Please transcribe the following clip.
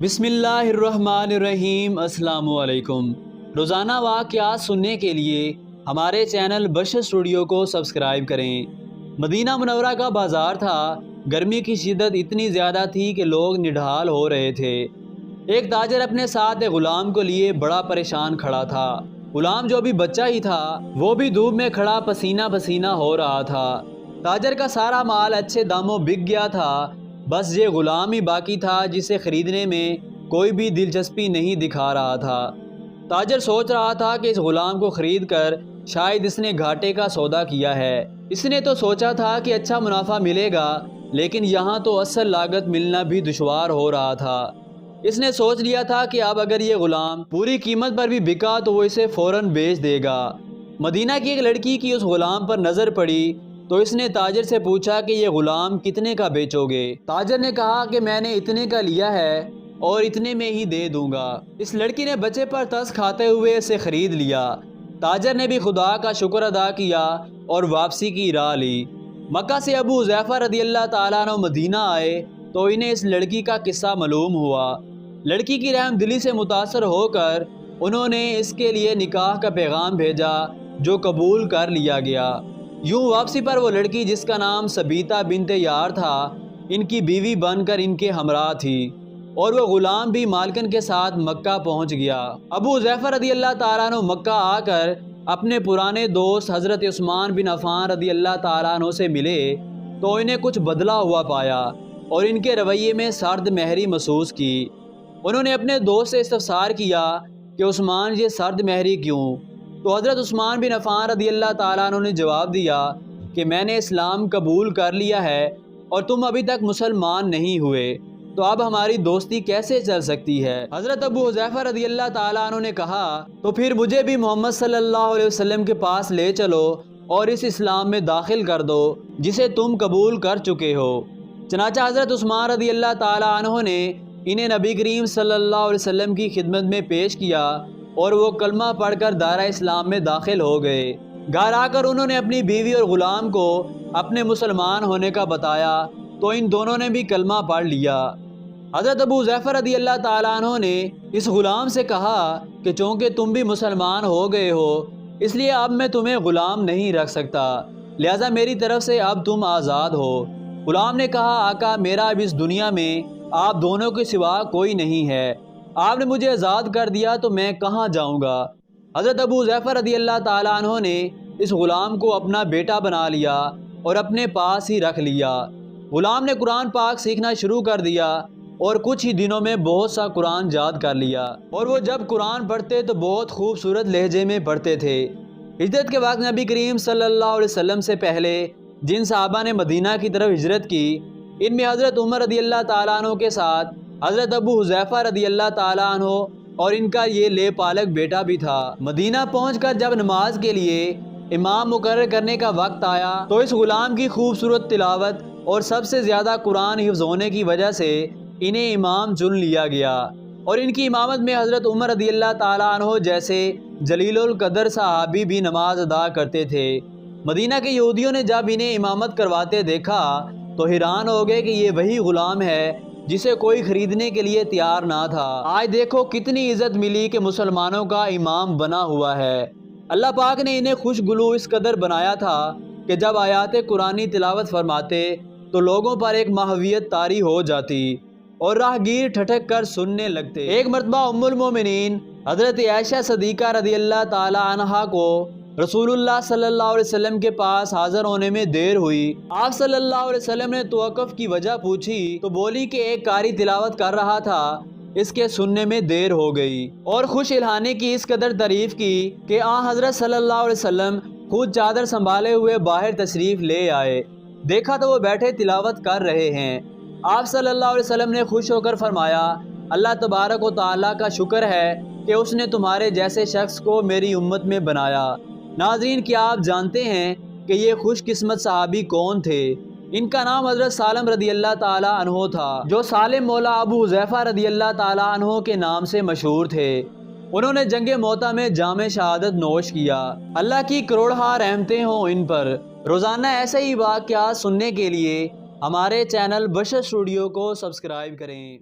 बिस्मिल्लाहिर्रहमानिर्रहीम। अस्सलाम वालेकुम। रोज़ाना वाक़यात सुनने के लिए हमारे चैनल बशर स्टूडियो को सब्सक्राइब करें। मदीना मुनव्वरा का बाज़ार था। गर्मी की शिद्दत इतनी ज़्यादा थी कि लोग निढाल हो रहे थे। एक ताजर अपने साथ एक ग़ुलाम को लिए बड़ा परेशान खड़ा था। ग़ुलाम जो भी बच्चा ही था वो भी धूप में खड़ा पसीना पसीना हो रहा था। ताजर का सारा माल अच्छे दामों बिक गया था। बस ये ग़ुलाम ही बाकी था जिसे ख़रीदने में कोई भी दिलचस्पी नहीं दिखा रहा था। ताजर सोच रहा था कि इस ग़ुलाम को ख़रीद कर शायद इसने घाटे का सौदा किया है। इसने तो सोचा था कि अच्छा मुनाफा मिलेगा, लेकिन यहाँ तो असल लागत मिलना भी दुश्वार हो रहा था। इसने सोच लिया था कि अब अगर ये ग़ुलाम पूरी कीमत पर भी बिका तो वो इसे फ़ौरन बेच देगा। मदीना की एक लड़की की उस ग़ुलाम पर नज़र पड़ी तो इसने ताजर से पूछा कि ये ग़ुलाम कितने का बेचोगे। ताजर ने कहा कि मैंने इतने का लिया है और इतने में ही दे दूंगा। इस लड़की ने बच्चे पर तरस खाते हुए इसे ख़रीद लिया। ताजर ने भी खुदा का शुक्र अदा किया और वापसी की राह ली। मक्का से अबू हुज़ैफ़ा रज़ियल्लाहु ताला अन्हु मदीना आए तो इन्हें इस लड़की का किस्सा मालूम हुआ। लड़की की रहमदिली से मुतासर होकर उन्होंने इसके लिए निकाह का पैगाम भेजा जो कबूल कर लिया गया। यूँ वापसी पर वो लड़की जिसका नाम सबीता बिनते यार था इनकी बीवी बनकर इनके हमरा थी और वो ग़ुलाम भी मालकन के साथ मक्का पहुंच गया। अबू हुज़ैफ़ा रज़ियल्लाहु ताला अन्हु मक्का आकर अपने पुराने दोस्त हज़रत उस्मान बिन अफ़ान रज़ियल्लाहु ताला अन्हु से मिले तो इन्हें कुछ बदला हुआ पाया और इनके रवैये में सर्द महरी महसूस की। उन्होंने अपने दोस्त से इस्तफ़सार किया कि उस्मान ये सर्द महरी क्यों? तो हज़रत उस्मान बिन अफ़ान रज़ियल्लाहु ताला अन्हु ने जवाब दिया कि मैंने इस्लाम कबूल कर लिया है और तुम अभी तक मुसलमान नहीं हुए, तो अब हमारी दोस्ती कैसे चल सकती है? हज़रत अबू हुज़ैफ़ा रज़ियल्लाहु ताला अन्हु ने कहा तो फिर मुझे भी मोहम्मद सल्लल्लाहु अलैहि वसल्लम के पास ले चलो और इस इस्लाम में दाखिल कर दो जिसे तुम कबूल कर चुके हो। चनाचा हज़रत उस्मान रज़ियल्लाहु ताला अन्हु ने इन्हें नबी करीम सल्लल्लाहु अलैहि वसल्लम की खिदमत में पेश किया और वो कलमा पढ़कर दायरा इस्लाम में दाखिल हो गए। घर आकर उन्होंने अपनी बीवी और ग़ुलाम को अपने मुसलमान होने का बताया तो इन दोनों ने भी कलमा पढ़ लिया। हज़रत अबू हुज़ैफ़ा रज़ियल्लाहु ताला अन्हु ने इस ग़ुलाम से कहा कि चूँकि तुम भी मुसलमान हो गए हो इसलिए अब मैं तुम्हें ग़ुलाम नहीं रख सकता, लिहाजा मेरी तरफ से अब तुम आज़ाद हो। ग़ुलाम ने कहा आका मेरा अब इस दुनिया में आप दोनों के सिवा कोई नहीं है, आपने मुझे आज़ाद कर दिया तो मैं कहाँ जाऊँगा। हज़रत अबू हुज़ैफ़ा रज़ियल्लाहु ताला अन्हु ने इस ग़ुलाम को अपना बेटा बना लिया और अपने पास ही रख लिया। ग़ुलाम ने कुरान पाक सीखना शुरू कर दिया और कुछ ही दिनों में बहुत सा कुरान याद कर लिया और वो जब कुरान पढ़ते तो बहुत खूबसूरत लहजे में पढ़ते थे। हिजरत के वक्त नबी करीम सल्लल्लाहु अलैहि वसल्लम से पहले जिन सहाबा ने मदीना की तरफ हिजरत की इनमें हज़रत उमर रज़ियल्लाहु ताला अन्हु के साथ हज़रत अबू हुज़ैफ़ा रज़ियल्लाहु ताला अन्हु और इनका ये ले पालक बेटा भी था। मदीना पहुंचकर जब नमाज के लिए इमाम मुकर्रर करने का वक्त आया तो इस ग़ुलाम की खूबसूरत तिलावत और सबसे ज़्यादा कुरान हिफ्ज़ होने की वजह से इन्हें इमाम चुन लिया गया और इनकी इमामत में हज़रत उमर रज़ियल्लाहु ताला अन्हु जैसे जलीलुल क़द्र सहाबी भी नमाज अदा करते थे। मदीना के यहूदियों ने जब इन्हें इमामत करवाते देखा तो हैरान हो गए कि ये वही ग़ुलाम है जिसे कोई ख़रीदने के लिए तैयार ना था। आज देखो कितनी इज़्ज़त मिली कि मुसलमानों का इमाम बना हुआ है। अल्लाह पाक ने इन्हें खुशगुलू इस कदर बनाया था कि जब आयात कुरानी तिलावत फरमाते तो लोगों पर एक माहवियत तारी हो जाती और राहगीर ठठक कर सुनने लगते। एक मरतबा उम्मुल मोमिनीन हज़रत आयशा सदीक़ा रज़ियल्लाहु ताला अन्हा को रसूलुल्लाह सल्लल्लाहु अलैहि वसल्लम के पास हाज़िर होने में देर हुई। आप सल्लल्लाहु अलैहि वसल्लम ने तवक्कुफ़ की वजह पूछी तो बोली कि एक कारी तिलावत कर रहा था, इसके सुनने में देर हो गई और खुश इल्हाने की इस कदर तारीफ़ की कि हज़रत सल्लल्लाहु अलैहि वसल्लम खुद चादर संभाले हुए बाहर तशरीफ़ ले आए। देखा तो वो बैठे तिलावत कर रहे हैं। आप सल्लल्लाहु अलैहि वसल्लम ने खुश होकर फरमाया अल्लाह तबारक व तआला का शुक्र है कि उसने तुम्हारे जैसे शख्स को मेरी उम्मत में बनाया। नाज़रीन क्या आप जानते हैं कि ये खुशकिस्मत सहाबी कौन थे? इनका नाम हज़रत सालम रज़ियल्लाहु ताला अन्हु था जो सालिम मौला अबू हुज़ैफ़ा रज़ियल्लाहु ताला अन्हु के नाम से मशहूर थे। उन्होंने जंगे मोता में जामे शहादत नोश किया। अल्लाह की करोड़हा रहमतें हों इन पर। रोज़ाना ऐसे ही वाक़यात सुनने के लिए हमारे चैनल बशर स्टूडियो को सब्सक्राइब करें।